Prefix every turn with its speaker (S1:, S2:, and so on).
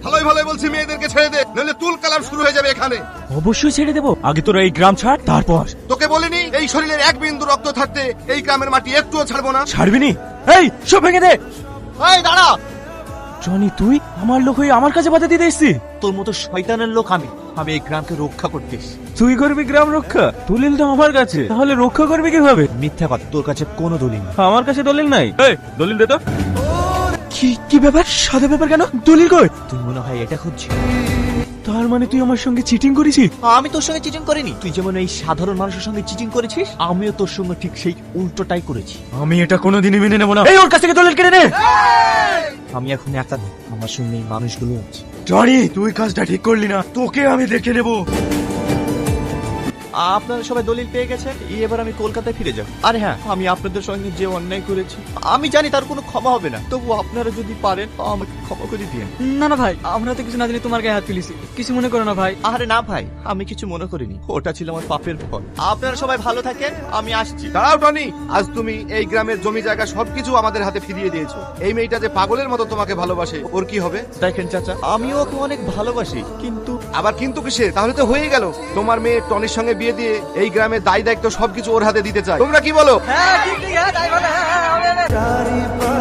S1: ভালোই ভালোই বলছি মেয়েদেরকে ছেড়ে দে, নইলে তুল কালাম শুরু হয়ে যাবে এখানে।
S2: অবশ্যই ছেড়ে দেবো, আগে তোরা এই গ্রাম ছাড়, তারপর।
S1: তোকে বলিনি এই শরীরের এক বিন্দু রক্ত থাকতে এই গ্রামের মাটি একটুও ছাড়বো না?
S2: ছাড়বি নি? এই সব ভেঙে দে।
S1: এই দাঁড়া।
S2: জনি, তুই আমার লোক হয়ে আমার কাছে বাধা দিতে এসছিস?
S3: তোর মতো শয়তানের লোক আমি এই গ্রামকে রক্ষা করতে এসেছি।
S2: তুই করবি গ্রাম রক্ষা? দলিল তো আমার কাছে, তাহলে রক্ষা করবি কিভাবে?
S3: মিথ্যা কথা, তোর কাছে কোনো দলিল নেই।
S2: আমার কাছে দলিল নাই। এই দলিল দে তো। কি ব্যাপার? সাদা ব্যাপার কেন? দলিল কই?
S3: তুই মনে হয় এটা খুঁজছিস?
S2: তার মানে তুই আমার সঙ্গে চিটিং করেছিস?
S3: আমি তোর সঙ্গে চিটিং করিনি। তুই যেমন এই সাধারণ মানুষের সঙ্গে চিটিং করেছিস, আমিও তোর সঙ্গে ঠিক সেই উল্টোটাই করেছি।
S2: আমি এটা কোনোদিনই মেনে নেব না। এই ওর কাছ থেকে দলিল কেড়ে নে।
S3: আমি এখন একা নই, আমার সঙ্গে এই মানুষগুলো আছে।
S2: জনি, তুই কাজটা ঠিক করলি না, তোকে আমি দেখে নেব।
S3: আপনারা সবাই দলিল পেয়ে গেছেন, এবার আমি কলকাতায় ফিরে যাব। আর হ্যাঁ, আমি আপনাদের সঙ্গে যে অন্যায় করেছি আমি জানি তার কোনো ক্ষমা হবে না, তবু আপনারা যদি পারেন আমাকে ক্ষমা করে দিন।
S4: না না ভাই, আমরা তো কিছু না জানি তোমার গায়ে হাত তুলেছি, কিছু মনে করো না ভাই।
S3: আরে না ভাই, আমি কিছু মনে করিনি, ওটা ছিল আমার পাপের ফল। আপনারা সবাই ভালো থাকেন, আমি আসছি।
S1: দাঁড়াও টনি, আজ তুমি এই গ্রামের জমি জায়গা সবকিছু আমাদের হাতে ফিরিয়ে দিয়েছো। এই মেয়েটা যে পাগলের মতো তোমাকে ভালোবাসে, ওর কি হবে?
S3: দেখেন চাচা, আমিও ওকে অনেক ভালোবাসি, কিন্তু
S1: আবার কিন্তু কিসে? তাহলে তো হয়ে গেল। তোমার মেয়ে টনির সঙ্গে বিয়ে দিয়ে এই গ্রামের দায় দায়িত্ব সবকিছু ওর হাতে দিতে চায়। তোমরা কি বলো?
S4: হ্যাঁ ঠিক ঠিক, হ্যাঁ তাই বলে, হ্যাঁ, হ্যাঁ, হ্যাঁ, হ্যাঁ।